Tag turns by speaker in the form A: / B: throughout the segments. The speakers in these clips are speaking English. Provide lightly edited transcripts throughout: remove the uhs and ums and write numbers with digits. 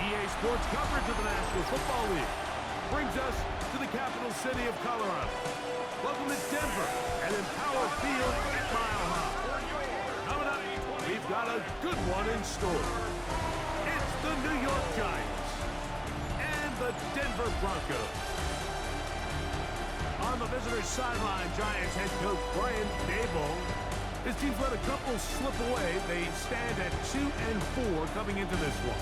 A: EA Sports coverage of the National Football League brings us to the capital city of Colorado. Welcome to Denver and Empower Field at Mile High. Coming up, we've got a good one in store. It's the New York Giants and the Denver Broncos. On the visitor's sideline, Giants head coach Brian Daboll. His team's let a couple slip away. They stand at 2-4 coming into this one.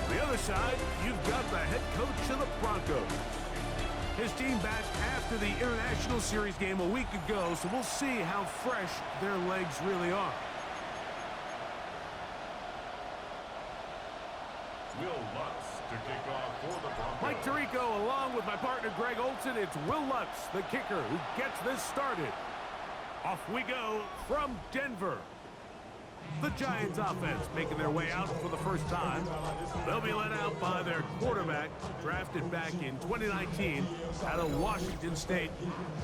A: On the other side, you've got the head coach of the Broncos. His team back after the International Series game a week ago, so we'll see how fresh their legs really are.
B: Will Lutz to kick off for the Broncos.
A: Mike Tirico along with my partner Greg Olson. It's Will Lutz, the kicker, who gets this started. Off we go from Denver. The Giants offense making their way out for the first time. They'll be led out by their quarterback, drafted back in 2019 out of Washington State.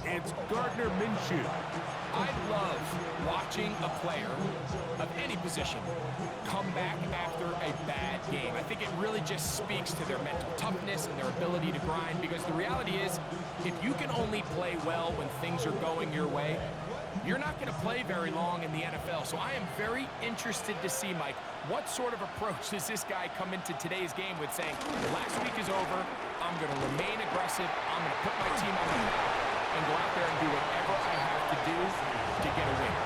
A: It's Gardner Minshew.
C: I love watching a player of any position come back after a bad game. I think it really just speaks to their mental toughness and their ability to grind, because the reality is, if you can only play well when things are going your way, you're not going to play very long in the NFL. So I am very interested to see, Mike, what sort of approach does this guy come into today's game with, saying, last week is over, I'm going to remain aggressive, I'm going to put my team on the map and go out there and do whatever I have to do to get a win.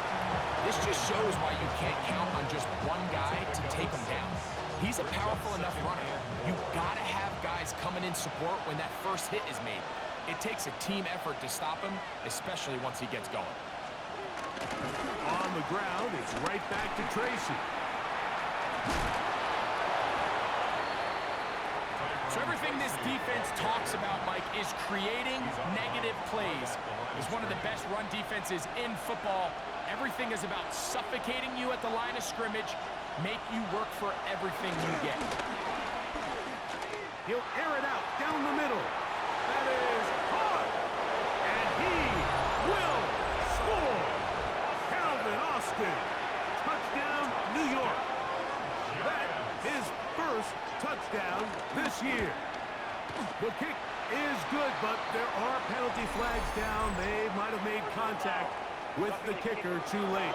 C: This just shows why you can't count on just one guy to take him down. He's a powerful enough runner. You've got to have guys coming in support when that first hit is made. It takes a team effort to stop him, especially once he gets going.
A: On the ground, it's right back to Tracy.
C: So everything this defense talks about, Mike, is creating negative plays. It's one of the best run defenses in football. Everything is about suffocating you at the line of scrimmage, make you work for everything you get.
A: He'll air it out down the middle. That is hard. And he will score. Austin. Touchdown, New York. That is first touchdown this year. The kick is good, but there are penalty flags down. They might have made contact with the kicker too late.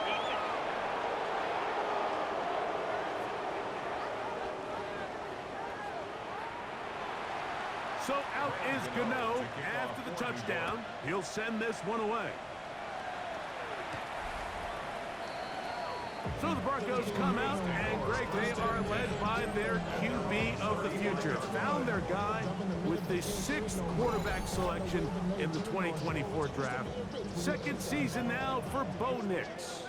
A: So out is Gano after the touchdown. He'll send this one away. So the Broncos come out, and Greg, they are led by their QB of the future. Found their guy with the 6th quarterback selection in the 2024 draft. Second season now for Bo Nix.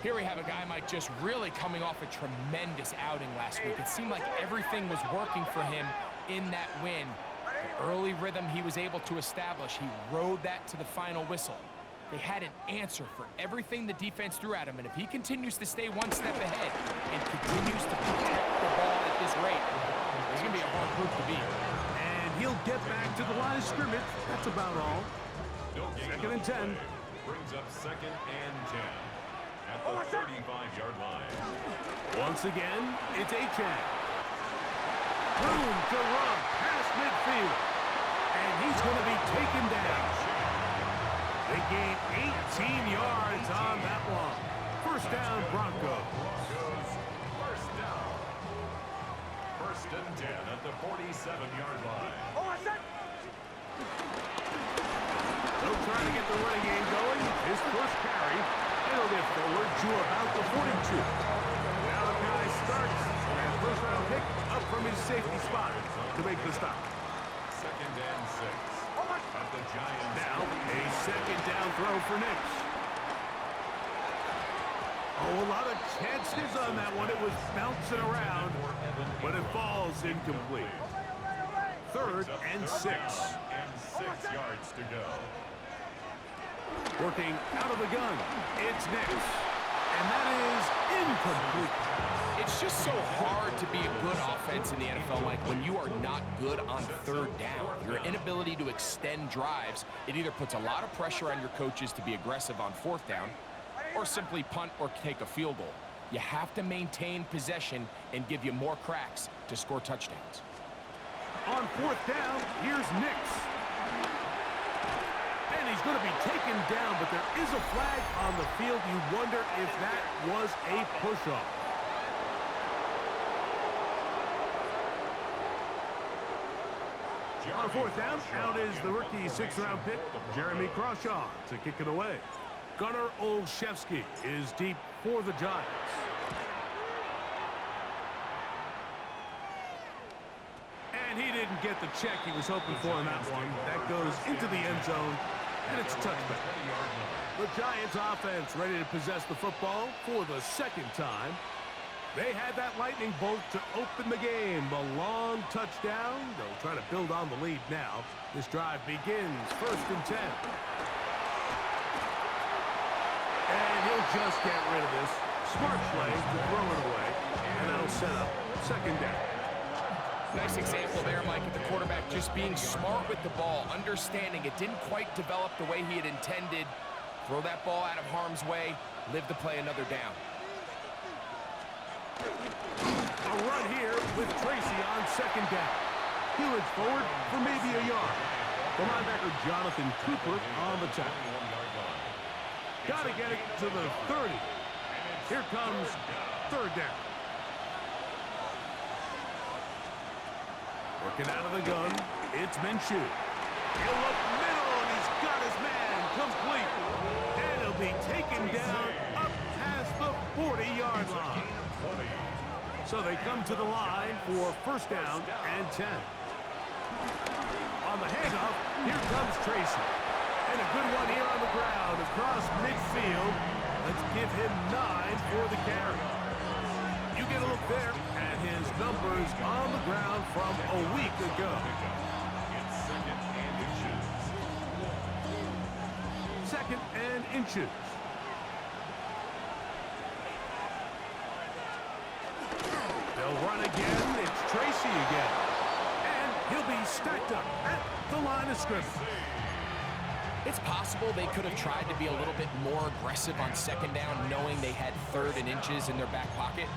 C: Here we have a guy, Mike, just really coming off a tremendous outing last week. It seemed like everything was working for him in that win. The early rhythm he was able to establish, he rode that to the final whistle. They had an answer for everything the defense threw at him, and if he continues to stay one step ahead and continues to protect the ball at this rate, it's going to be a hard group to beat.
A: And he'll get back to the line of scrimmage. That's about all. Second and 10.
B: Brings up 2nd and 10 at the 35-yard line.
A: Once again, it's Achane. Room to run past midfield. And he's going to be taken down. They gain 18 yards on that one. First down, Broncos.
B: First down. First and 10 at the 47-yard line.
A: They'll try to get the running game going. His first carry. It'll get forward to about the 42. Now the guy starts. And first round pick up from his safety spot to make the stop.
B: 2nd and 6. At the Giants.
A: Now a second down throw for Nix. Oh, a lot of chances on that one. It was bouncing around, but it falls incomplete. 3rd and 6.
B: And 6 yards to go.
A: Working out of the gun. It's Nix. And that is incomplete.
C: It's just so hard to be a good offense in the NFL, Mike, when you are not good on 3rd down. Your inability to extend drives, it either puts a lot of pressure on your coaches to be aggressive on 4th down, or simply punt or take a field goal. You have to maintain possession and give you more cracks to score touchdowns.
A: On fourth down, here's Nix. And he's going to be taken down, but there is a flag on the field. You wonder if that was a push-off. On fourth down, out is the rookie sixth-round pick, Jeremy Crawshaw, to kick it away. Gunnar Olszewski is deep for the Giants. And he didn't get the check he was hoping for in that one. That goes into the end zone, and it's a touchback. The Giants offense ready to possess the football for the second time. They had that lightning bolt to open the game. The long touchdown. They'll try to build on the lead now. This drive begins 1st and 10. And he'll just get rid of this. Smart play to throw it away. And that'll set up 2nd down.
C: Nice example there, Mike, of the quarterback just being smart with the ball, understanding it didn't quite develop the way he had intended. Throw that ball out of harm's way, live to play another down.
A: A run here with Tracy on 2nd down. He looks forward for maybe a yard. The linebacker Jonathan Cooper on the tackle. Got to get it to the 30. Here comes 3rd down. Working out of the gun, it's Minshew. He'll look middle, and he's got his man complete. And he'll be taken down up past the 40-yard line. So they come to the line for 1st down and 10. On the handoff, here comes Tracy. And a good one here on the ground across midfield. Let's give him 9 for the carry. You get a look there at his numbers on the ground from a week ago.
B: It's 2nd and inches.
A: 2nd and inches. They'll run again. It's Tracy again. And he'll be stacked up at the line of scrimmage.
C: It's possible they could have tried to be a little bit more aggressive on 2nd down, knowing they had 3rd and inches in their back pocket.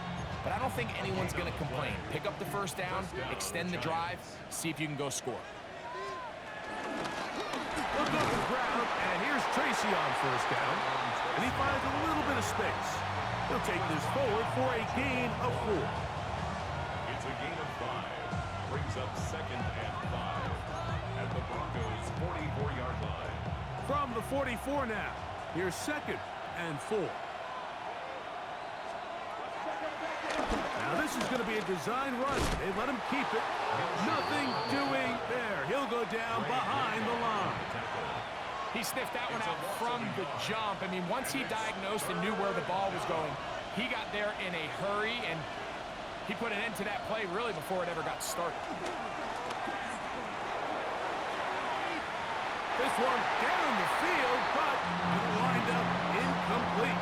C: But I don't think anyone's going to complain. Pick up the 1st down, extend the drive, see if you can go score.
A: Look off the ground, and here's Tracy on 1st down. And he finds a little bit of space. He'll take this forward for a gain of 4.
B: It's a gain of 5. Brings up 2nd and 5 at the Broncos' 44-yard line.
A: From the 44 now, here's 2nd and 4. Now this is going to be a design run. They let him keep it. Nothing doing there. He'll go down behind the line.
C: He sniffed that one out from the jump. I mean, once he diagnosed and knew where the ball was going, he got there in a hurry, and he put an end to that play really before it ever got started.
A: This one down the field, but it'll wind up incomplete.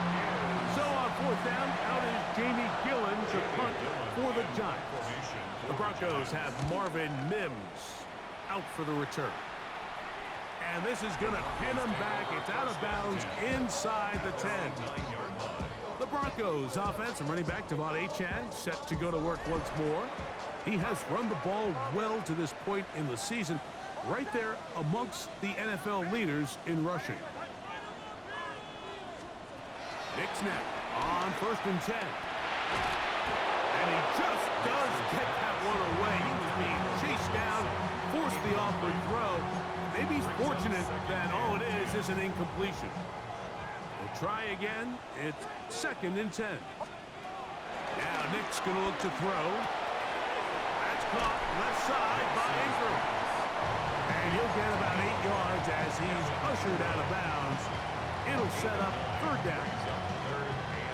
A: So on 4th down, out is Jamie Gillen to punt for the Giants. The Broncos have Marvin Mims out for the return. And this is going to pin him back. It's out of bounds inside the 10. The Broncos offense and running back Devon Achane set to go to work once more. He has run the ball well to this point in the season, right there amongst the NFL leaders in rushing. Nick's net on 1st and 10. And he just does get that one away. He was being chased down, forced the awkward throw. Maybe he's fortunate that all it is an incompletion. We'll try again. It's 2nd and 10. Now Nick's going to look to throw. That's caught left side by Ingram. And he'll get about 8 yards as he's ushered out of bounds. It'll set up 3rd down.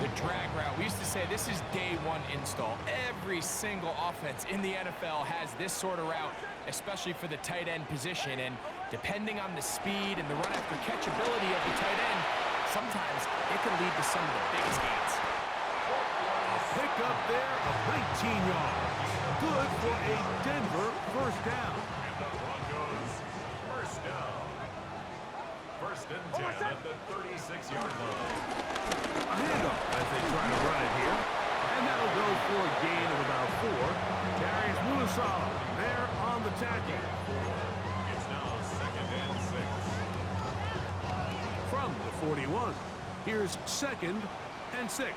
C: The drag route. We used to say this is day 1 install. Every single offense in the NFL has this sort of route, especially for the tight end position. And depending on the speed and the run after catch ability of the tight end, sometimes it can lead to some of the biggest gains.
A: A pick up there of 19 yards. Good for a Denver 1st down.
B: And the Broncos' 1st down. First and 10 at the 36-yard line.
A: A handoff as they try to run it here. And that'll go for a gain of about 4. Carries Mulasala there on the tackle.
B: It's now second and 6.
A: From the 41, here's second and 6.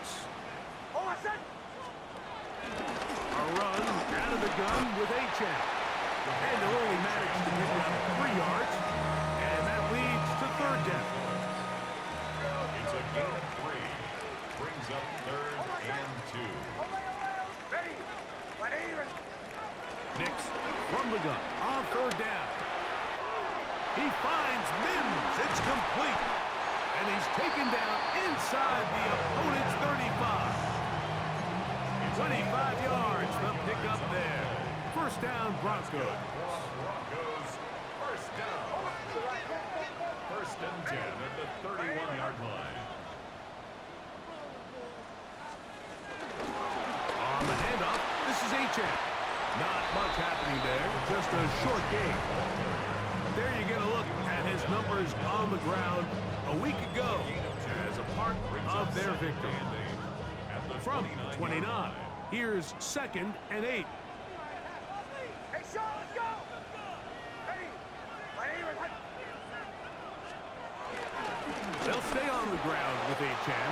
A: A run out of the gun with Achan. And they'll only manage to pick up 3 yards. And that leads to third down.
B: It's a gain of 3. Brings up third and 2.
A: Nix from the gun on third down. He finds Mims. It's complete. And he's taken down inside the opponent's 35. 25 yards, the pickup there. First down, Broncos.
B: Broncos, first down. First and 10 at the 31-yard line.
A: On the handoff, this is Achan. Not much happening there, just a short gain. There you get a look at his numbers on the ground a week ago as a part of their victory. From 29, here's second and 8.
D: Hey, Sean, let's go! Ready?
A: They'll stay on the ground with Achan.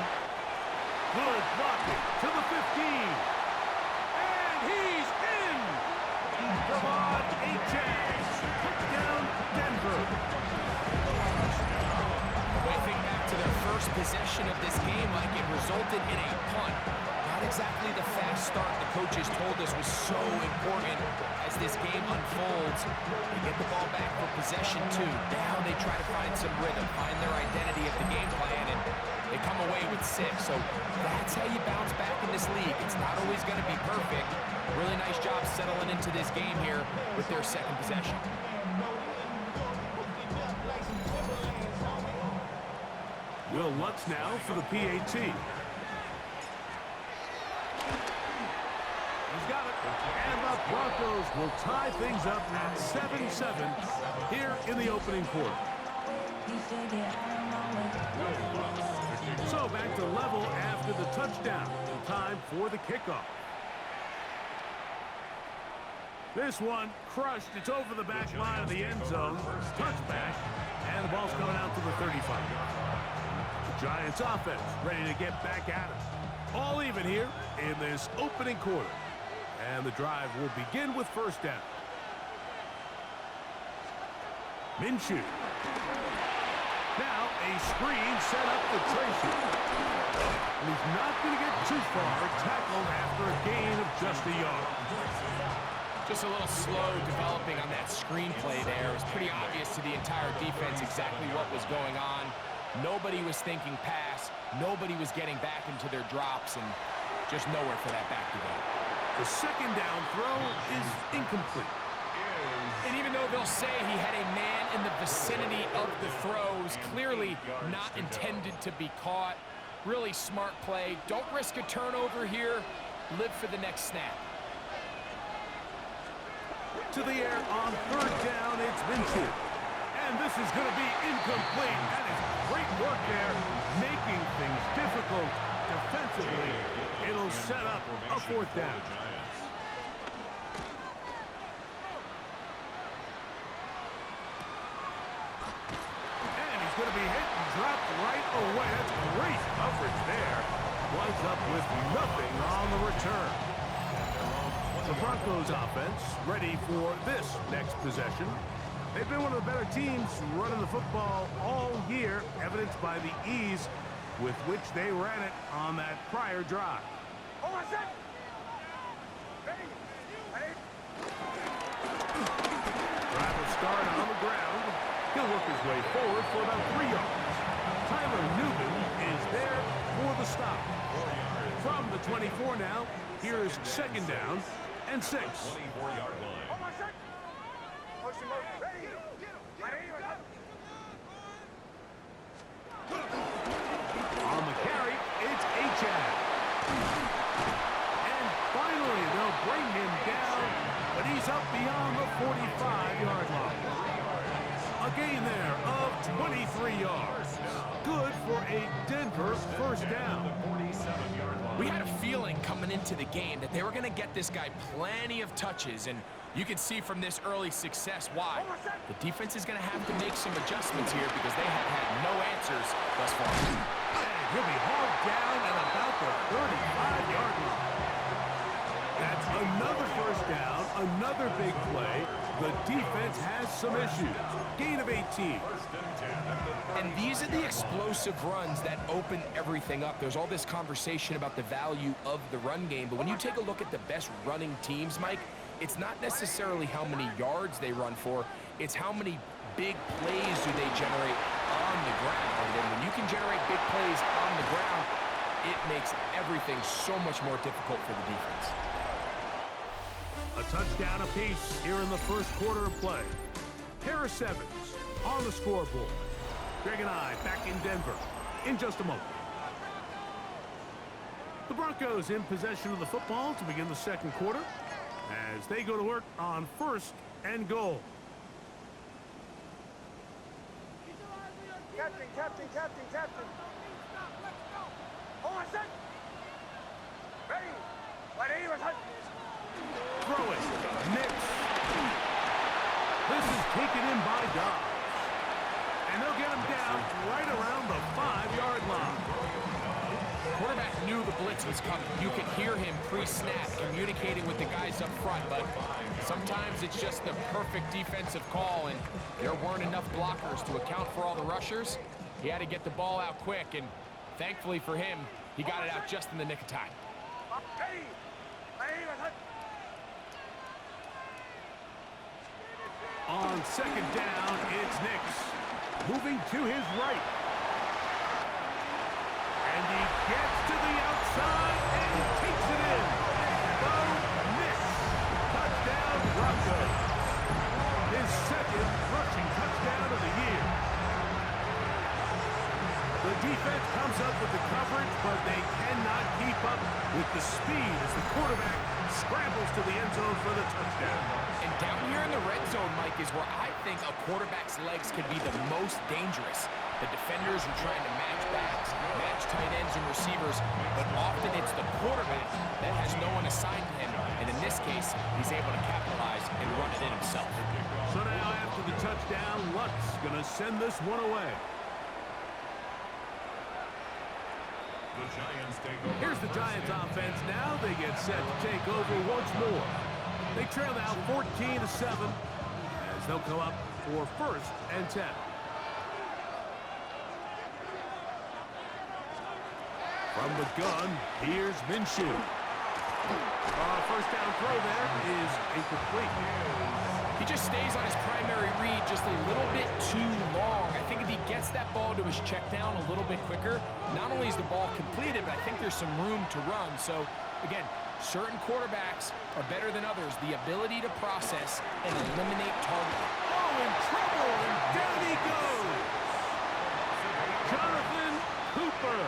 A: Good blocking to the 15. And he's in! Javon Achan. Touchdown, Denver.
C: When you think back to their first possession of this game, like it resulted in a punt. Not exactly the fast start the coaches told us was so important as this game unfolds. They get the ball back for possession 2. Now they try to find some rhythm, find their identity of the game plan, and they come away with 6. So that's how you bounce back in this league. It's not always going to be perfect. Really nice job settling into this game here with their second possession.
A: Will Lutz now for the PAT. He's got it. And the Broncos will tie things up at 7-7 here in the opening quarter. So back to level after the touchdown. Time for the kickoff. This one crushed. It's over the back line of the end zone. Touchback. And the ball's coming out to the 35. The Giants offense ready to get back at it. All even here in this opening quarter. And the drive will begin with first down. Minshew. Now a screen set up for Tracy. And he's not going to get too far, tackled after a gain of just a yard.
C: Just a little slow developing on that screenplay there. It was pretty obvious to the entire defense exactly what was going on. Nobody was thinking pass. Nobody was getting back into their drops, and just nowhere for that back to go.
A: The second down throw is incomplete.
C: And even though they'll say he had a man in the vicinity of the throws, clearly not intended to be caught. Really smart play. Don't risk a turnover here. Live for the next snap.
A: To the air on third down, it's Minshew. And this is going to be incomplete. That is great work there, making things difficult defensively. It'll set up a fourth down. And he's going to be hit and dropped right away. That's great coverage there. Winds up with nothing on the return. The Broncos offense ready for this next possession. They've been one of the better teams running the football all year, evidenced by the ease with which they ran it on that prior drive. Drive will start on the ground. He'll work his way forward for about 3 yards. Tyler Newman is there for the stop. From the 24 now, here's second down and 6.
B: 24-yard line.
A: On the carry, it's Achan. And finally, they'll bring him down, but he's up beyond the 45-yard line. A gain there of 23 yards. Good for a Denver first down.
C: We had a feeling coming into the game that they were going to get this guy plenty of touches, and you can see from this early success why. The defense is going to have to make some adjustments here because they have had no answers thus far.
A: And he'll be hauled down at about the 35-yard line. That's another first down, another big play. The defense has some issues. Gain of 18.
C: And these are the explosive runs that open everything up. There's all this conversation about the value of the run game, but when you take a look at the best running teams, Mike, it's not necessarily how many yards they run for, it's how many big plays do they generate on the ground. And when you can generate big plays on the ground, it makes everything so much more difficult for the defense.
A: A touchdown apiece here in the first quarter of play. Harris Evans on the scoreboard. Greg and I back in Denver in just a moment. The Broncos in possession of the football to begin the second quarter as they go to work on first and goal.
D: Captain, captain, captain, captain. Hold on a sec. Ready. Ready, was hot.
A: Throw it. Nix. This is taken in by Dobbs. And they'll get him down right around the 5-yard line.
C: Quarterback knew the blitz was coming. You could hear him pre-snap communicating with the guys up front, but sometimes it's just the perfect defensive call, and there weren't enough blockers to account for all the rushers. He had to get the ball out quick, and thankfully for him, he got it out just in the nick of time.
D: Ready. Ready, was hot.
A: On second down, it's Nix. Moving to his right. And he gets to the outside and takes it in. Bo Nix. Touchdown, Broncos. His second rushing touchdown of the year. The defense comes up with the coverage, but they cannot keep up with the speed as the quarterback scrambles to the end zone for the touchdown.
C: And down here in the red zone, Mike, is where I think a quarterback's legs could be the most dangerous. The defenders are trying to match backs, match tight ends and receivers, but often it's the quarterback that has no one assigned to him. And in this case, he's able to capitalize and run it in himself.
A: So now after the touchdown, Lutz going to send this one away. Here's the Giants offense now. They get set to take over once more. They trail now 14-7 as they'll come up for first and 10. From the gun, here's Minshew. First down throw there is incomplete.
C: He just stays on his primary read just a little bit too long. I think if he gets that ball to his check down a little bit quicker, not only is the ball completed, but I think there's some room to run. So, again, certain quarterbacks are better than others. The ability to process and eliminate target.
A: Oh, in trouble, and down he goes. Jonathan Cooper.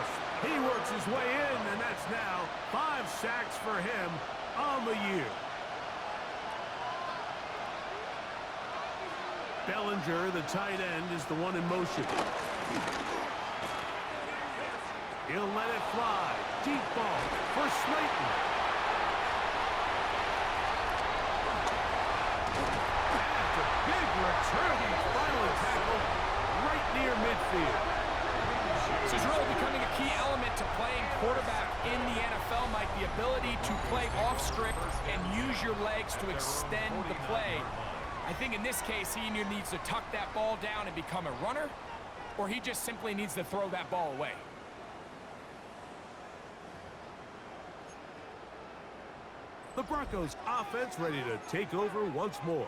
A: He works his way in, and that's now 5 sacks for him on the year. Bellinger, the tight end, is the one in motion. He'll let it fly. Deep ball for Slayton. That's a big return. He's finally tackled right near midfield.
C: This is really becoming a key element to playing quarterback in the NFL, Mike. The ability to play off script and use your legs to extend the play. I think in this case, he either needs to tuck that ball down and become a runner, or he just simply needs to throw that ball away.
A: The Broncos offense ready to take over once more.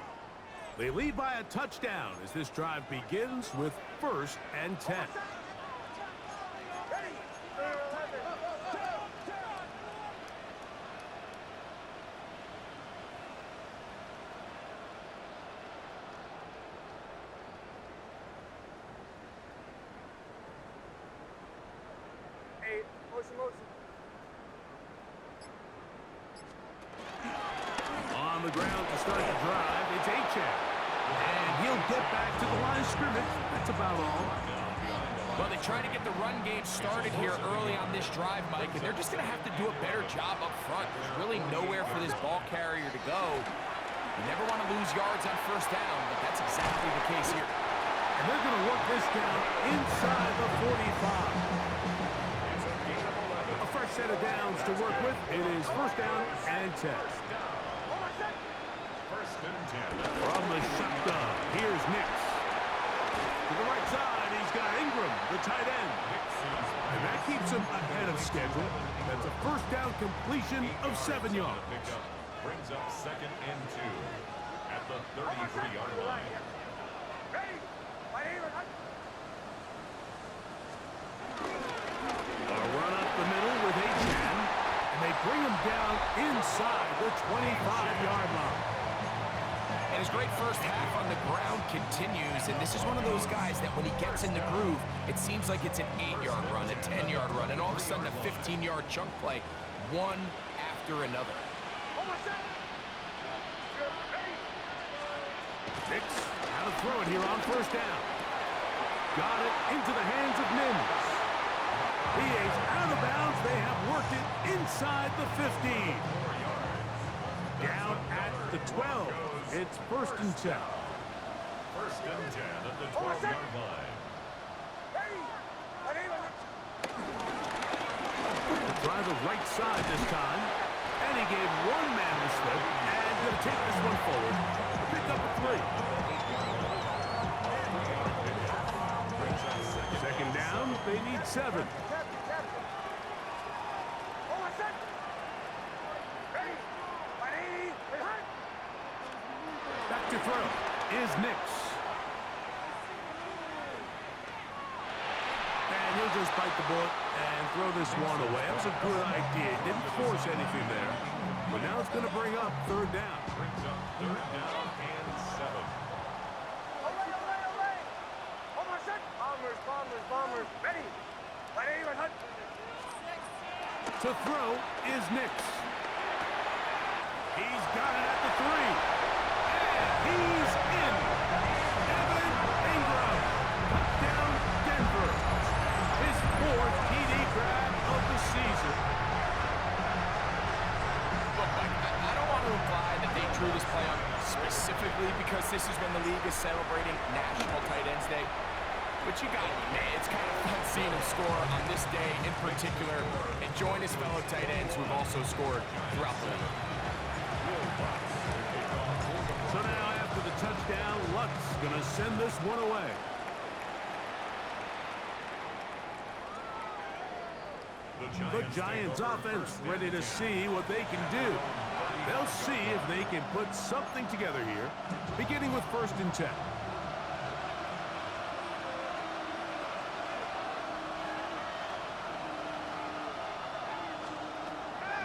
A: They lead by a touchdown as this drive begins with first and 10.
D: Ready. 8. Motion, motion.
A: On the ground to start the drive, it's Achane. And he'll get back to the line of scrimmage. That's about all.
C: Well, they try to get the run game started here early on this drive, Mike, and they're just going to have to do a better job up front. There's really nowhere for this ball carrier to go. You never want to lose yards on first down, but that's exactly the case here.
A: And they're going to work this down inside the 45. A fresh set of downs to work with. It is first down and 10.
B: First and 10.
A: From the shotgun, here's Nix. To the right side, he's got Ingram, the tight end. And that keeps him ahead of schedule. That's a first down completion of 7 yards.
B: Brings up second and 2 at the 33-yard line.
D: Ready? My name is...
A: A run up the middle with Achane, and they bring him down inside the 25-yard line.
C: And his great first half on the ground continues, and this is one of those guys that when he gets in the groove, it seems like it's an 8-yard run, a 10-yard run, and all of a sudden a 15-yard chunk play, one after another.
A: Nix, how to throw it here on first down. Got it into the hands of Mims. He is out of bounds. They have worked it inside the 15. Down at the 12. It's first and 10.
B: First and 10 at the 12-yard line.
A: Try the right side this time. And he gave one man the slip. And going to take this one forward. Pick up a 3. Second down, they need 7. Back to throw is Nix. And he'll just bite the bullet and throw this one away. That was a good idea. Didn't force anything there. But now it's going to bring up third down.
B: Brings up third down and 7.
D: Bombers, ready. My name is Hunt.
A: To throw is Nix. He's got it at the 3. And he's in. Evan Ingram. Touchdown, Denver. His 4th TD grab of the season.
C: Look, Mike, I don't want to imply that they drew this play up specifically because this is when the league is celebrating National Tight Ends Day. But you got it, man. It's kind of fun seeing him score on this day in particular and join his fellow tight ends who have also scored throughout the league.
A: So now after the touchdown, Luck's going to send this one away. The Giants offense ready to see what they can do. They'll see if they can put something together here, beginning with first and 10.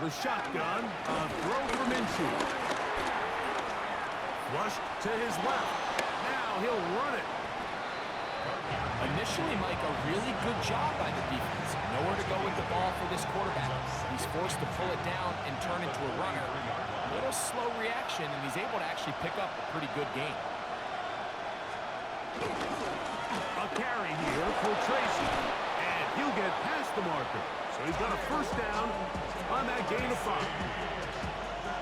A: The shotgun, a throw for Minshew. Flushed to his left. Now he'll run it.
C: Initially, Mike, a really good job by the defense. Nowhere to go with the ball for this quarterback. He's forced to pull it down and turn into a runner. A little slow reaction, and he's able to actually pick up a pretty good game.
A: A carry here for Tracy. And he'll get past the marker. So he's got a first down on that gain of 5.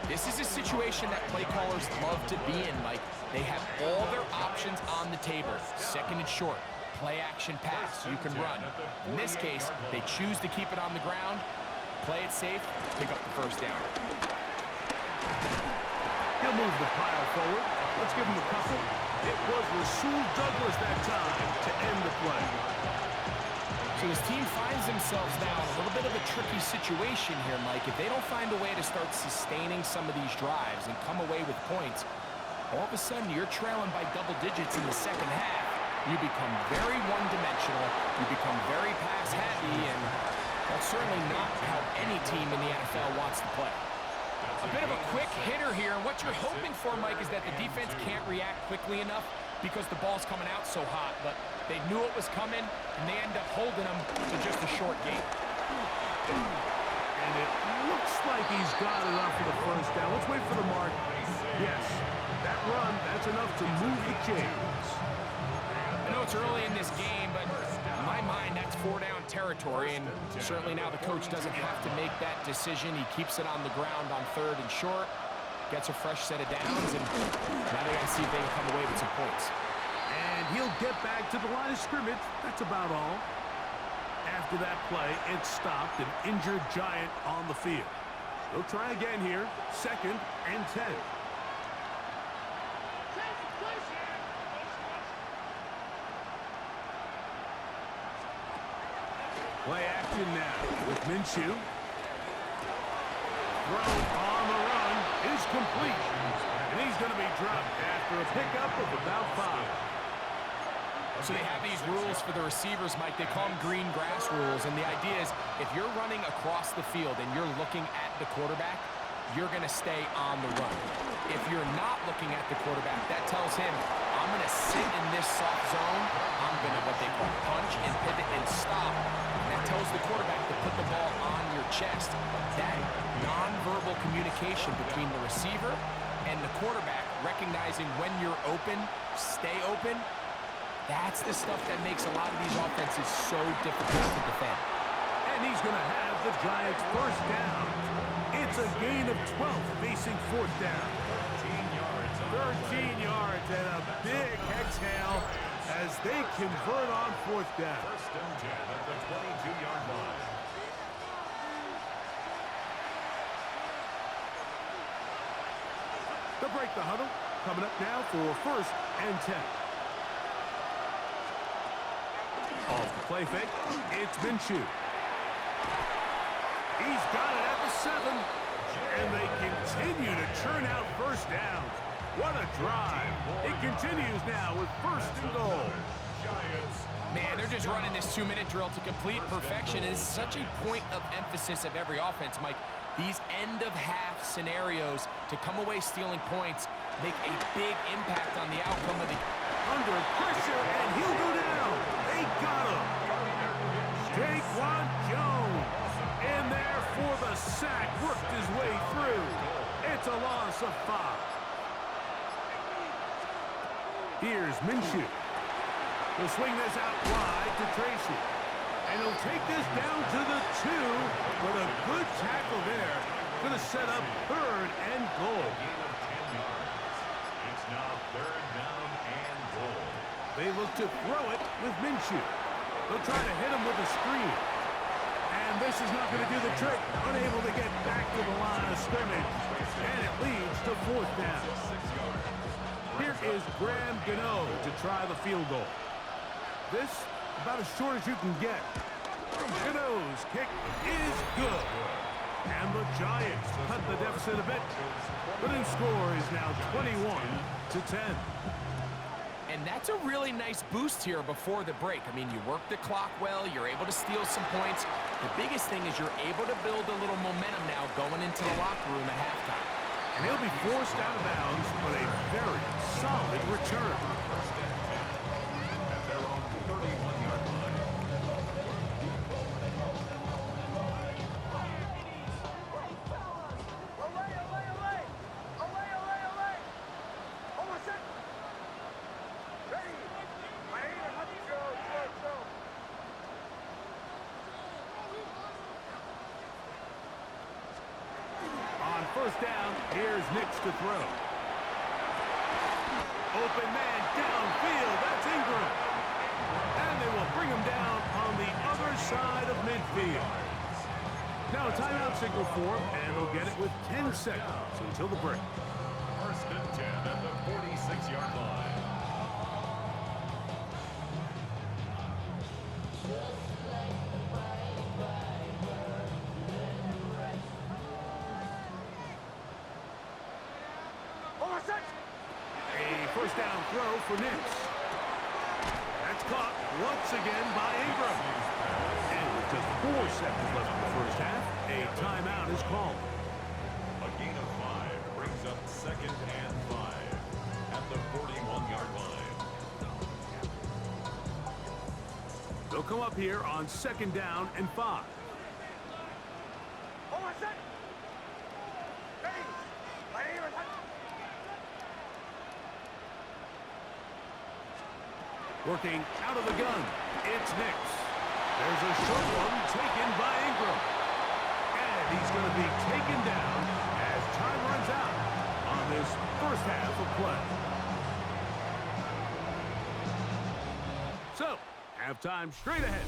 C: This is a situation that play callers love to be in, Mike. They have all their options on the table. Second and short, play action pass, you can run. In this case, they choose to keep it on the ground, play it safe, pick up the first down.
A: He'll move the pile forward. Let's give him a couple. It was Rasul Douglas that time to end the play.
C: So his team finds themselves now in a little bit of a tricky situation here, Mike. If they don't find a way to start sustaining some of these drives and come away with points, all of a sudden you're trailing by double digits in the second half. You become very one-dimensional, you become very pass-happy, and that's certainly not how any team in the NFL wants to play. A bit of a quick hitter here, and what you're hoping for, Mike, is that the defense can't react quickly enough because the ball's coming out so hot, but they knew it was coming, and they end up holding them to just a short game.
A: And it looks like he's got enough for the first down. Let's wait for the mark. Yes, that run, that's a enough to move the chains.
C: I know it's early in this game, but in my mind, that's 4-down territory, and certainly now the coach doesn't have to make that decision. He keeps it on the ground on 3rd and short, gets a fresh set of downs, and now they got to see if they can come away with some points.
A: And he'll get back to the line of scrimmage. That's about all. After that play, it stopped, an injured Giant on the field. They'll try again here, 2nd and 10. Play action now with Minshew. Throw on the run is complete. And he's going to be dropped after a pickup of about 5.
C: So they have these rules for the receivers, Mike. They call them green grass rules. And the idea is if you're running across the field and you're looking at the quarterback, you're going to stay on the run. If you're not looking at the quarterback, that tells him, I'm going to sit in this soft zone. I'm going to what they call punch and pivot and stop. And that tells the quarterback to put the ball on your chest. That nonverbal communication between the receiver and the quarterback, recognizing when you're open, stay open, that's the stuff that makes a lot of these offenses so difficult to defend.
A: And he's going to have the Giants' first down. It's a gain of 12 facing 4th down. 13 yards and a big exhale as they convert on 4th down.
B: 1st and 10 at the 22-yard line.
A: They'll break the huddle. Coming up now for 1st and 10. Off the play fake, it's Minshew. He's got it at the 7. And they continue to churn out first downs. What a drive. It continues now with 1st and goal.
C: Man, they're just running this 2-minute drill to complete perfection. It is such a point of emphasis of every offense, Mike. These end-of-half scenarios to come away stealing points make a big impact on the outcome of the...
A: Under pressure, and he'll go down. They got him. Daquan Jones in there for the sack. Worked his way through. It's a loss of 5. Here's Minshew. He'll swing this out wide to Tracy. And he'll take this down to the 2. But a good tackle there. Going to set up 3rd and goal.
B: It's now 3rd down and goal.
A: They look to throw it with Minshew. They'll try to hit him with a screen. And this is not going to do the trick. Unable to get back to the line of scrimmage. And it leads to 4th down. Here is Graham Gano to try the field goal. This, about as short as you can get. Gano's kick is good. And the Giants cut the deficit a bit. The new score is now 21-10.
C: And that's a really nice boost here before the break. I mean, you work the clock well, you're able to steal some points. The biggest thing is you're able to build a little momentum now going into the locker room at halftime.
A: And he'll be forced out of bounds, but a very solid return.
B: At their own 31-yard line.
A: On 1st down, here's Nix to throw. Open man downfield, that's Ingram. And they will bring him down on the other side of midfield. Now a timeout signal for him, and they'll get it with 10 seconds until the break.
B: 1st and 10 at the 46-yard line.
A: A 1st down throw for Nix. That's caught once again by Ingram. And with just 4 seconds left in the 1st half, a timeout is called.
B: A gain of 5 brings up 2nd and 5 at the 41-yard line.
A: They'll come up here on 2nd down and 5. Working out of the gun, it's Nix. There's a short one taken by Ingram. And he's going to be taken down as time runs out on this first half of play. So, halftime straight ahead.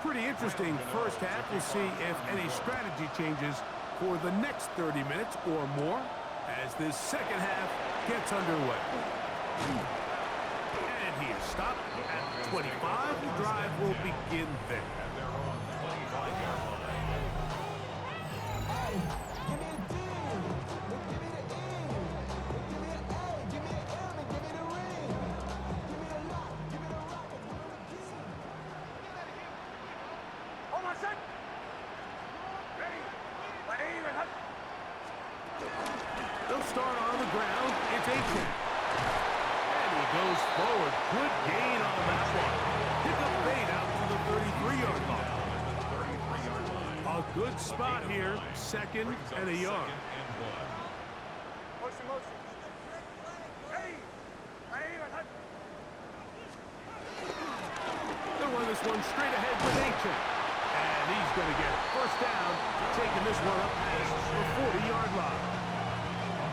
A: Pretty interesting first half. We'll see if any strategy changes for the next 30 minutes or more as this second half gets underway. And he is stopped at 25. The drive will begin there. They'll start on the ground. It's Aiken. And he goes forward. Good gain on that one. Pick up fade out to the 33-yard line. A good spot here. Second and a yard.
D: Motion, motion.
A: They'll run this one straight ahead with Aiken. And he's going to get it. First down, taking this one up past the 40-yard line.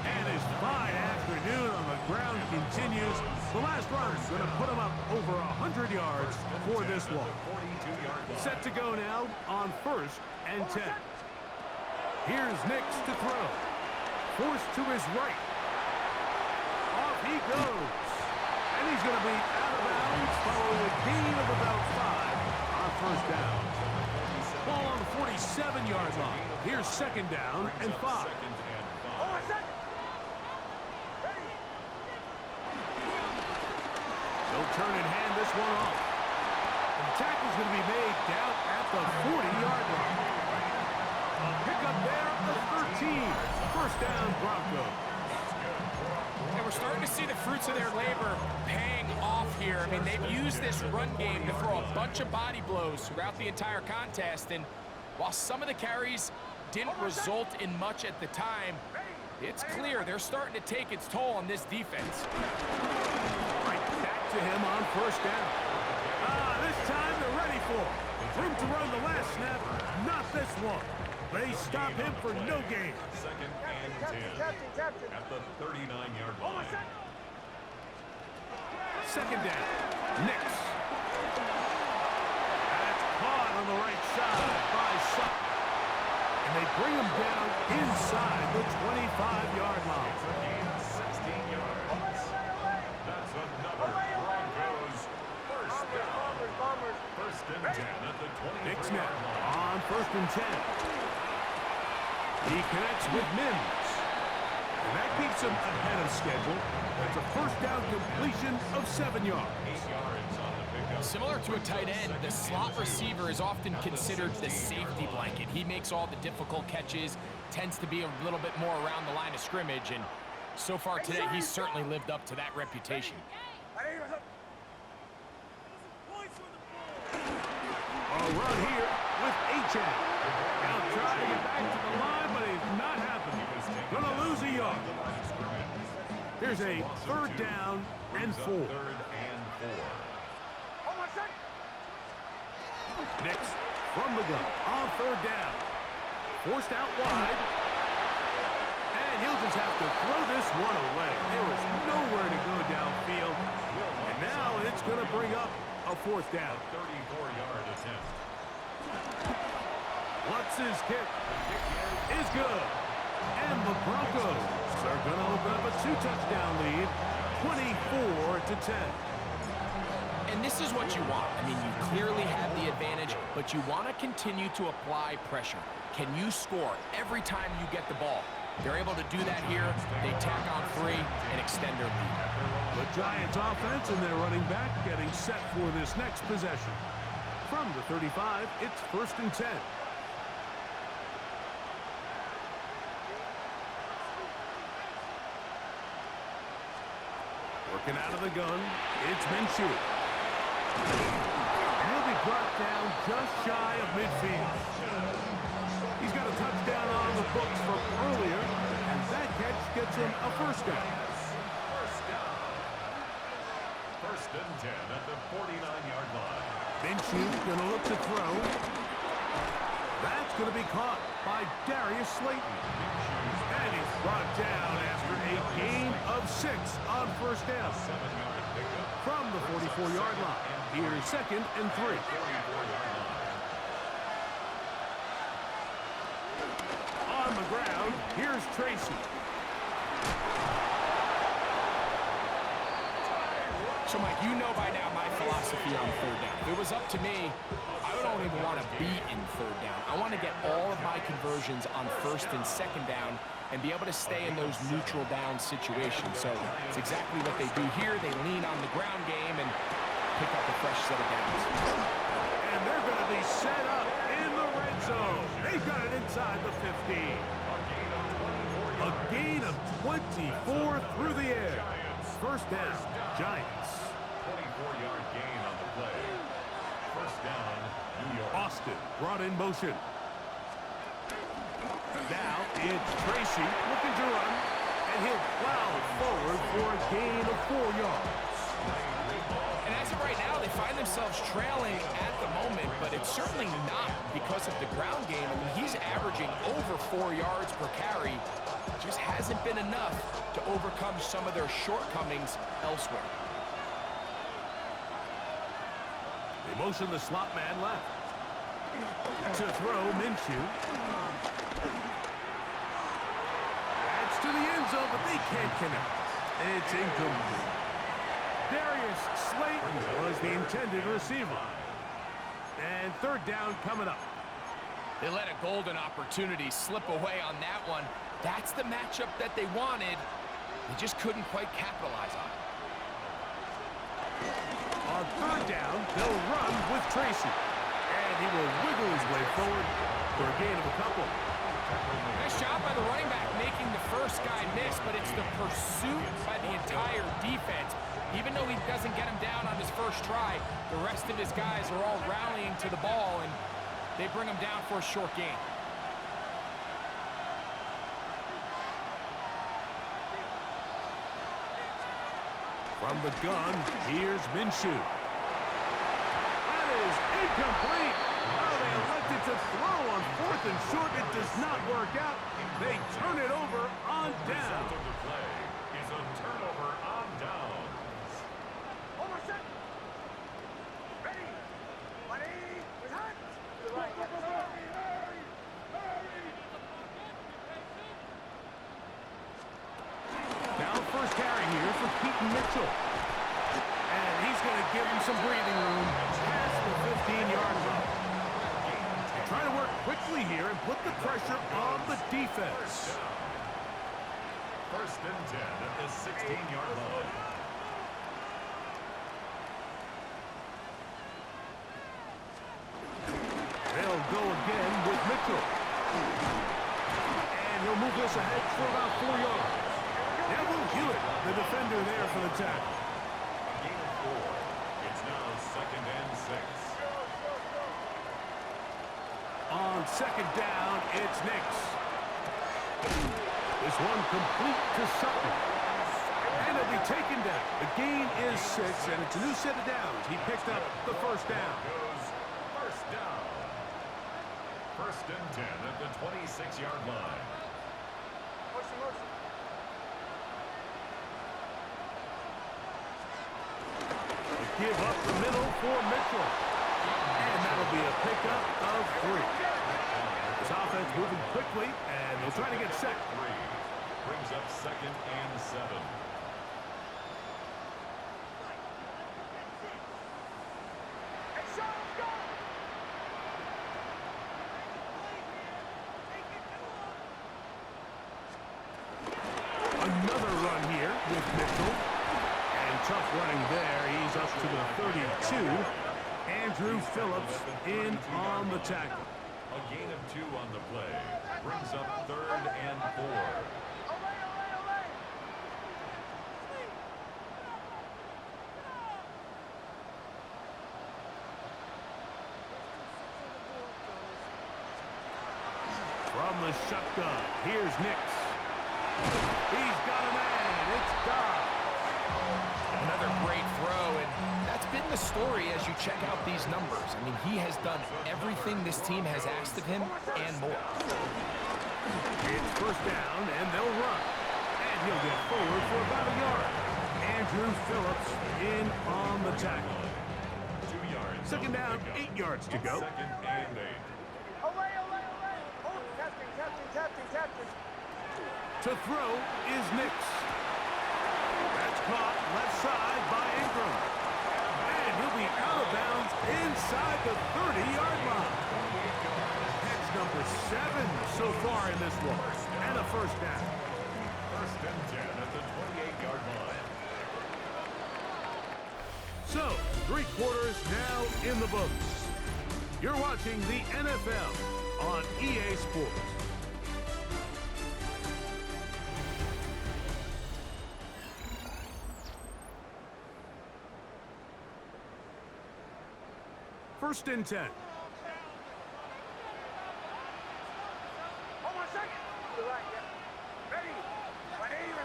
A: And his fine afternoon on the ground continues. The last run is going to put him up over 100 yards for this one. Set to go now on 1st and 10. Here's Nix to throw. Forced to his right. Off he goes. And he's going to be out of bounds following a gain of about 5 on first down. Ball on the 47-yard line. Here's second down and 5. They'll turn and hand this one off. And the tackle's going to be made down at the 40-yard line. A pickup there at the 13. First down, Broncos.
C: And we're starting to see the fruits of their labor paying off here. I mean, they've used this run game to throw a bunch of body blows throughout the entire contest. And while some of the carries didn't result in much at the time, it's clear they're starting to take its toll on this defense.
A: Right back to him on first down. This time they're ready for it. Room to run the last snap, not this one. They stop him for no gain.
B: Second and 10 at the 39-yard line.
A: Second down. Nix. That's caught on the right side by Sutton. And they bring him down inside the 25-yard line.
B: It's a gain of 16 yards. That's another Broncos first down. First and 10 at the 23-yard line.
A: On first and 10. He connects with Mims. And that keeps him ahead of schedule. That's a first down completion of 7 yards.
B: 8 yards on the pickup.
C: Similar to a tight end, the slot receiver is often considered the safety blanket. He makes all the difficult catches, tends to be a little bit more around the line of scrimmage, and so far today, he's certainly lived up to that reputation.
A: A run here with H.A. Now trying to get back to the line, but it's not happening. Gonna lose a yard. Here's a third down and 4. Nix from the gun on third down. Forced out wide. And he'll just have to throw this one away. There was nowhere to go downfield. And now it's going to bring up a fourth down.
B: 34-yard attempt.
A: Lutz's kick is good. And the Broncos are going to open up a 2-touchdown lead, 24-10.
C: And this is what you want. I mean, you clearly have the advantage, but you want to continue to apply pressure. Can you score every time you get the ball? They're able to do that here. They tack on 3 and extend their lead.
A: The Giants offense and their running back getting set for this next possession. From the 35, it's first and 10. Working out of the gun, it's Minshew. And he'll be brought down just shy of midfield. He's got a touchdown on the books from earlier, and that catch gets him a first down.
B: First down. First and 10 at the 49-yard line.
A: Minshew's going to look to throw. That's going to be caught by Darius Slayton. And he's brought down after a gain of 6 on first down.
B: 7-yard pickup.
A: From the 44-yard line. Here's second and 3.
B: 44-yard line.
A: On the ground, here's Tracy.
C: So, Mike, you know by now my philosophy on third down. If it was up to me, I don't even want to be in third down. I want to get all of my conversions on first and second down and be able to stay in those neutral down situations. So it's exactly what they do here. They lean on the ground game and pick up a fresh set of downs.
A: And they're going to be set up in the red zone. They've got it inside the 15. A gain of 24 through the air. First down, Giants.
B: 24-yard gain on the play. First down, New York.
A: Austin brought in motion. Now it's Tracy looking to run, and he'll plow forward for a gain of 4 yards.
C: And as of right now, they find themselves trailing at the moment, but it's certainly not because of the ground game. I mean, he's averaging over 4 yards per carry. Just hasn't been enough to overcome some of their shortcomings elsewhere.
A: They motion the slot man left. To throw, Minshew. That's to the end zone, but they can't connect. It's incomplete. Darius Slayton was the intended receiver. And third down coming up.
C: They let a golden opportunity slip away on that one. That's the matchup that they wanted. They just couldn't quite capitalize on it.
A: On third down, they'll run with Tracy. And he will wiggle his way forward for a gain of a couple.
C: Nice job by the running back making the first guy miss, but it's the pursuit by the entire defense. Even though he doesn't get him down on his first try, the rest of his guys are all rallying to the ball, and they bring him down for a short gain.
A: From the gun, here's Minshew. That is incomplete. Well, they elected to throw on fourth and short. It does not work out. They turn it over on down.
B: The result of the play is a turnover on downs.
D: Over set. Ready. Ready. With hands. To the right.
A: Now first carry here for Keaton Mitchell. And he's going to give him some breathing room past the 15-yard line. Trying to work quickly here and put the pressure on the defense.
B: First and 10 at the 16-yard line.
A: They'll go again with Mitchell. And he'll move this ahead for about 4 yards. Neville Hewitt, the defender there for the tackle.
B: Gain of 4. It's now second and 6.
A: On second down, it's Nix. This one complete to Sutton. And it'll be taken down. The gain is 6, and it's a new set of downs. He picked up the first down.
B: Goes first down. First and 10 at the 26-yard line.
D: Motion, motion.
A: Give up the middle for Mitchell. And that'll be a pickup of 3. This offense moving quickly, and they'll try to get set.
B: 3 brings up second and 7.
D: And shot, go.
A: Another run here with Mitchell. And tough running there. He's up to the 32. Andrew Phillips in on the tackle.
B: A gain of 2 on the play. Brings up third and 4.
A: From the shotgun, here's Nix. He's got a man. It's Dobbs.
C: Another great throw, and that's been the story as you check out these numbers. I mean, he has done everything this team has asked of him and more.
A: It's first down, and they'll run. And he'll get forward for about a yard. Andrew Phillips in on the tackle.
B: 2 yards.
A: Second down, 8 yards to go.
B: Second and 8.
D: Away, away, away. Oh, captain.
A: To throw is Nix. That's caught left side by Ingram. And he'll be out of bounds inside the 30-yard line. Catch number 7 so far in this one. And a first down.
B: First and 10 at the 28-yard line.
A: So, 3 quarters now in the books. You're watching the NFL on EA Sports. First and 10.
D: Hold on a second. To the right, yeah. Ready. 180.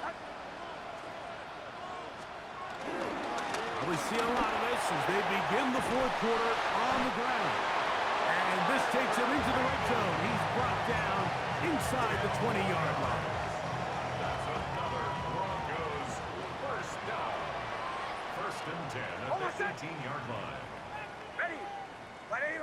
A: We see a lot of this as they begin the fourth quarter on the ground. And this takes him into the red zone. He's brought down inside the 20-yard line.
B: That's another Broncos first down. First and 10 at the 18-yard line.
D: Ready. 180.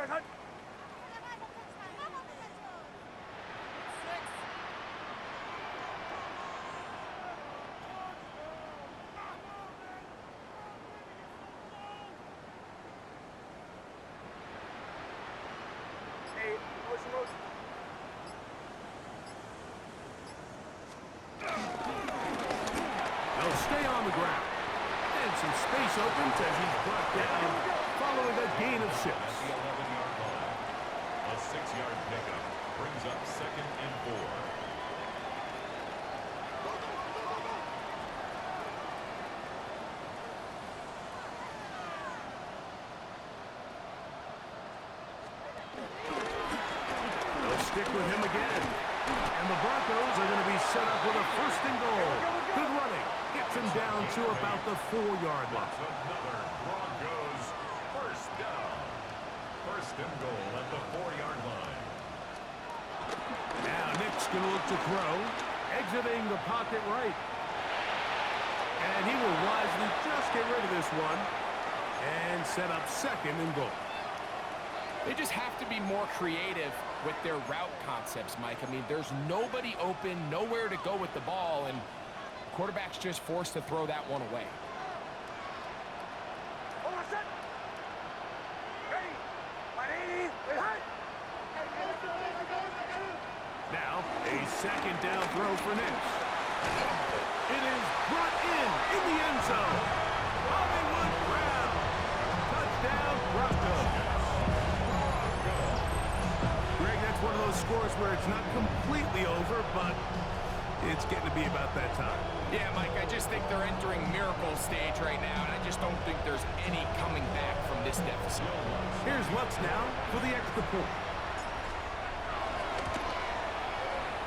D: Motion.
A: They'll stay on the ground. And some space opens as he's brought down following a gain of 6.
B: The 11-yard line. A 6-yard pickup brings up second and 4.
A: Stick with him again. And the Broncos are going to be set up with a first and goal. Good running. Gets him down to about the 4-yard line.
B: That's another Broncos first down. First and goal at the 4-yard line.
A: Now Nick's going to look to throw. Exiting the pocket right. And he will wisely just get rid of this one. And set up second and goal.
C: They just have to be more creative with their route concepts, Mike. I mean, there's nobody open, nowhere to go with the ball, and quarterback's just forced to throw that one away.
D: Hold on a second. Ready. 180.
A: Now, a second down throw for Nix. It is brought in the end zone. Hollywood Brown. Touchdown, Broncos. Greg, that's one of those scores where it's not completely over, but it's getting to be about that time.
C: Yeah, Mike, I just think they're entering miracle stage right now, and I just don't think there's any coming back from this deficit.
A: Here's Lutz now for the extra point.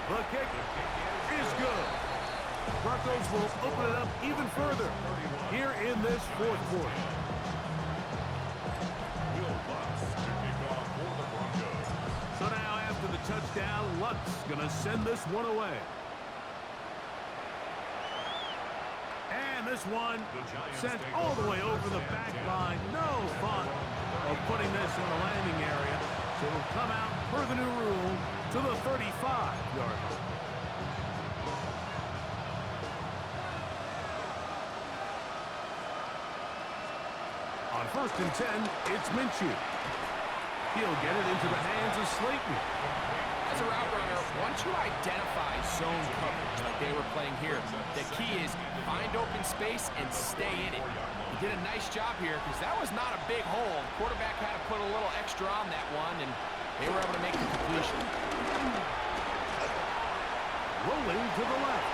A: The kick is good. Broncos will open it up even further here in this fourth quarter. So now after the touchdown, Lutz going to send this one away. And this one sent all the way over the back line. No fun of putting this in the landing area. So it'll come out per the new rule to the 35-yard line. On first and 10, it's Minshew. He'll get it into the hands of Slayton.
C: As a route runner, once you identify zone coverage like they were playing here, the key is find open space and stay in it. He did a nice job here because that was not a big hole. The quarterback had to put a little extra on that one, and they were able to make the completion.
A: Rolling to the left.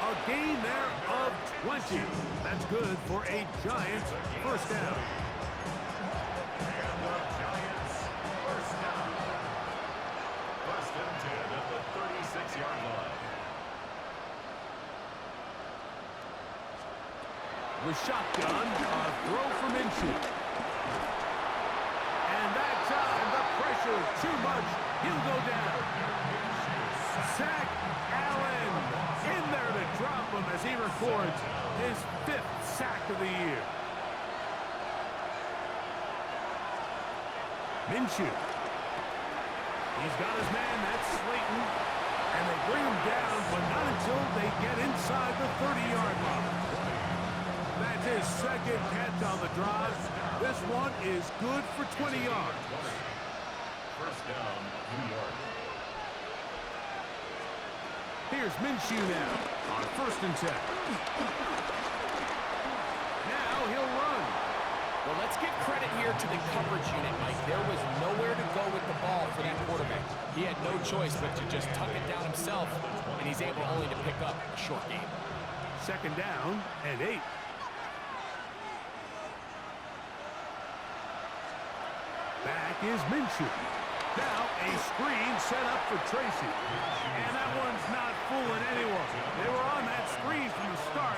A: A gain there of 20. That's good for a Giants first down.
B: And the Giants first down. First and 10 at the 36-yard line.
A: The shotgun, a throw from Minshew. And that time, the pressure too much. He'll go down. Zach Allen in there to drop him as he records his 5th sack of the year. Minshew. He's got his man, that's Slayton. And they bring him down, but not until they get inside the 30-yard line. That's his 2nd catch on the drive. This one is good for 20 yards.
B: First down, New York.
A: Here's Minshew now on 1st and 10. Now he'll run.
C: Well, let's give credit here to the coverage unit, Mike. There was nowhere to go with the ball for that quarterback. He had no choice but to just tuck it down himself, and he's able only to pick up a short gain.
A: 2nd down and 8. Back is Minshew. Now a screen set up for Tracy. And that one's not fooling anyone. They were on that screen from the start,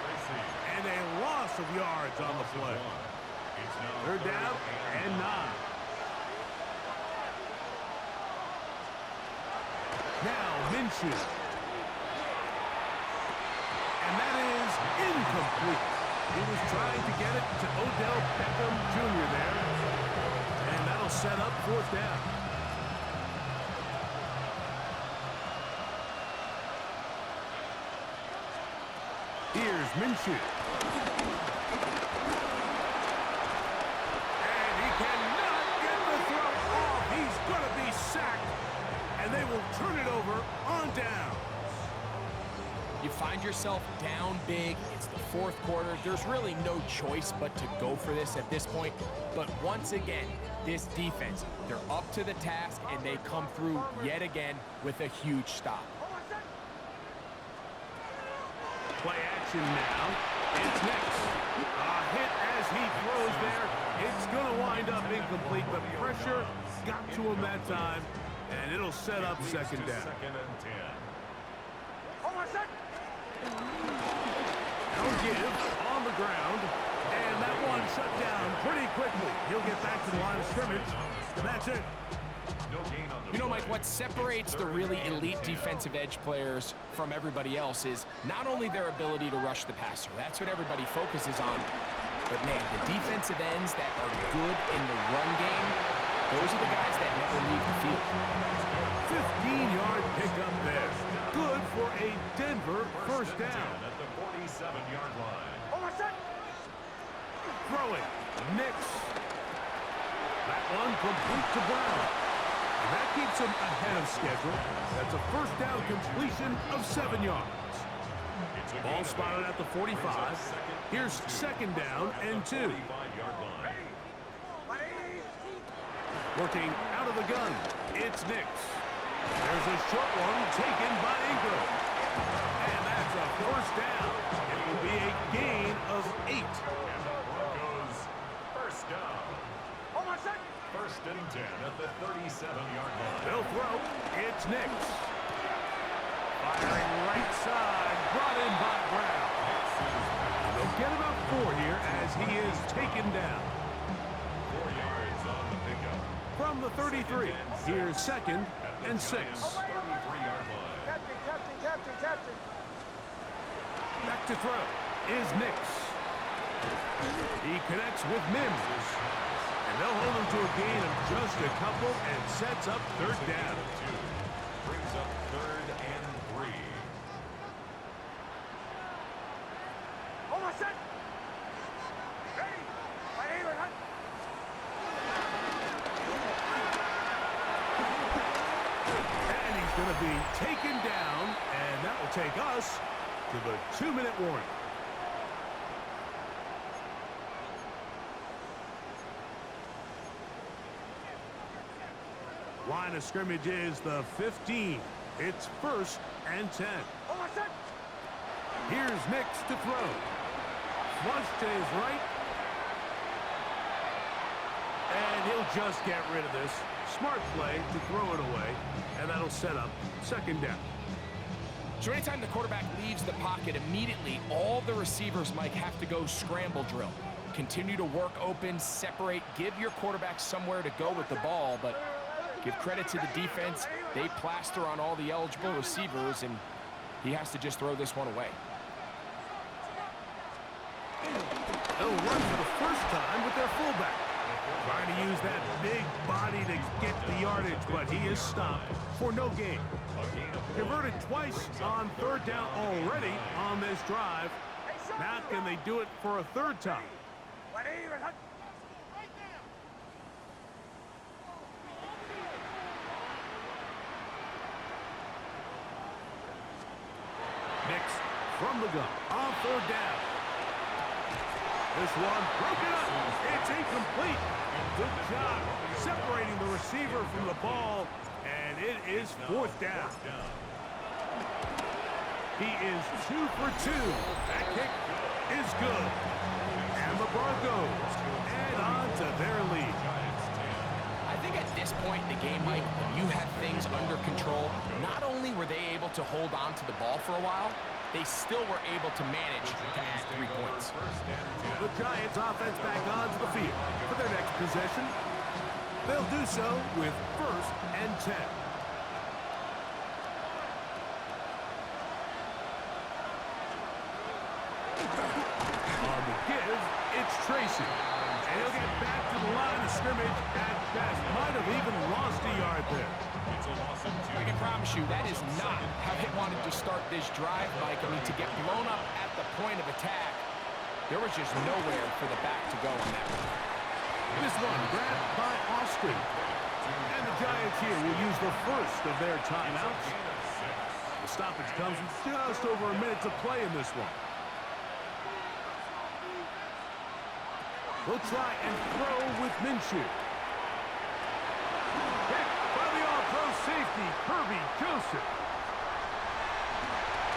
A: and a loss of yards on the play. 3rd down and 9. Now Minshew. And that is incomplete. He was trying to get it to Odell Beckham Jr. there. And that'll set up 4th down. Here's Minshew. And he cannot get the throw off. He's going to be sacked. And they will turn it over on down.
C: You find yourself down big. It's the 4th quarter. There's really no choice but to go for this at this point. But once again, this defense, they're up to the task, and they come through yet again with a huge stop.
A: Play action now. It's next. A hit as he throws there. It's going to wind up incomplete. The pressure got to him that time, and it'll set up 2nd down.
B: 2nd and 10.
A: No give on the ground, and that one shut down pretty quickly. He'll get back to the line of scrimmage, and that's it.
C: You know, Mike, what separates the really elite defensive edge players from everybody else is not only their ability to rush the passer. That's what everybody focuses on. But, man, the defensive ends that are good in the run game, those are the guys that never leave the field.
A: 15-yard pickup there. Good for a Denver 1st down.
B: At the 47-yard line.
A: Throwing. Nix. That one complete to Brown. And that keeps him ahead of schedule. That's a 1st down completion of 7 yards. Ball spotted at the 45. Here's 2nd down and 2. Working out of the gun. It's Nix. There's a short one taken by Ingram. And that's a 1st down. It will be a gain of 8.
B: And the Broncos, 1st down. 1st and 10 at the 37-yard line.
A: They'll throw. It's Nix. Firing right side. Brought in by Brown. They'll get about 4 here as he is taken down.
B: 4 yards on the pickup.
A: From the 33, here's 2nd and 6.
B: 33-yard line.
D: Captain.
A: Back to throw is Nix. He connects with Mims. And they'll hold him to a gain of just a couple and sets up 3rd down.
B: Brings up 3rd and 3.
A: And he's going to be taken down, and that will take us to the 2-minute warning. Line of scrimmage is the 15. It's 1st and 10. Here's Nix to throw. Flush to his right. And he'll just get rid of this. Smart play to throw it away. And that'll set up 2nd down.
C: So anytime the quarterback leaves the pocket, immediately all the receivers, Mike, have to go scramble drill. Continue to work open, separate, give your quarterback somewhere to go with the ball, but give credit to the defense. They plaster on all the eligible receivers, and he has to just throw this one away.
A: They'll run for the first time with their fullback. Trying to use that big body to get the yardage, but he is stopped for no gain. Converted twice on third down already on this drive. Now can they do it for a third time? Nix from the gun on third down. This one broken up. It's incomplete. Good job separating the receiver from the ball, and it is fourth down. He is 2 for 2. That kick is good. And the Broncos add on to their lead.
C: I think at this point in the game, Mike, when you have things under control, not only were they able to hold on to the ball for a while, they still were able to manage to add 3 points.
A: The Giants offense back onto the field for their next possession. They'll do so with 1st and 10. On the give, it's Tracy. And he'll get back to the line of scrimmage at best. Might have even lost a yard there.
C: I can promise you that is not how they wanted to start this drive, Mike. I mean, to get blown up at the point of attack, there was just nowhere for the back to go on that one.
A: This one grabbed by Austin. And the Giants here will use the first of their timeouts. The stoppage comes with just over a minute to play in this one. They'll try and throw with Minshew. Hit by the all-pro safety, Kirby Joseph.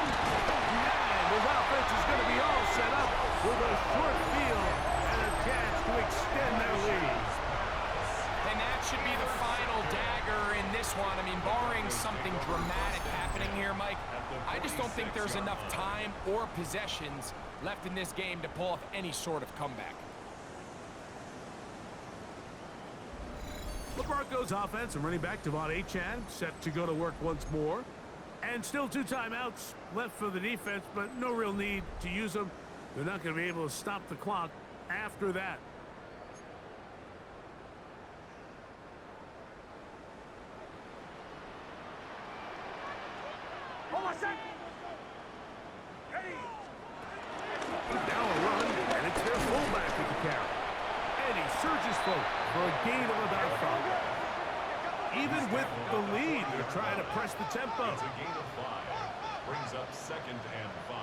A: And his offense is going to be all set up with a short field and a chance to extend their lead.
C: And that should be the final dagger in this one. I mean, barring something dramatic happening here, Mike, I just don't think there's enough time or possessions left in this game to pull off any sort of comeback.
A: The Broncos offense and running back Devon Achane set to go to work once more. And still 2 timeouts left for the defense, but no real need to use them. They're not going to be able to stop the clock after that. Now a run, and it's their fullback with the carry. And he surges forward for a gain of about 5. Even with the lead, they're trying to press the tempo.
B: It's a gain of 5. Brings up 2nd and 5.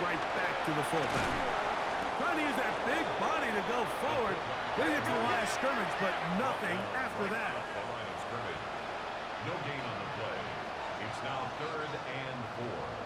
A: Right back to the fullback. Trying to use that big body to go forward. Getting it to the line of scrimmage, but nothing after that.
B: The line of scrimmage. No gain on the play. It's now 3rd and 4.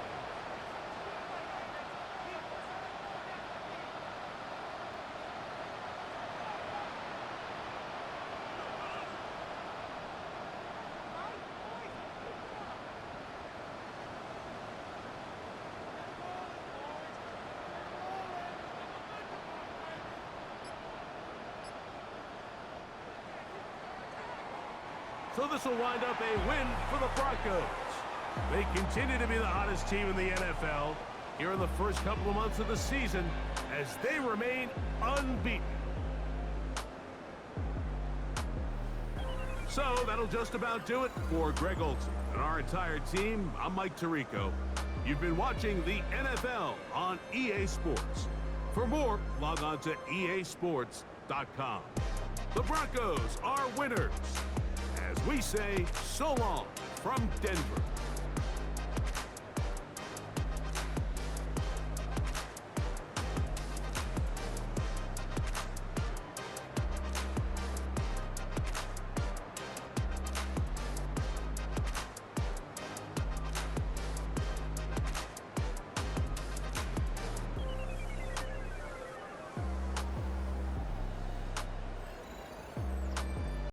A: So this will wind up a win for the Broncos. They continue to be the hottest team in the NFL here in the first couple of months of the season as they remain unbeaten. So that'll just about do it for Greg Olsen and our entire team. I'm Mike Tirico. You've been watching the NFL on EA Sports. For more, log on to easports.com. The Broncos are winners. As we say, so long from Denver.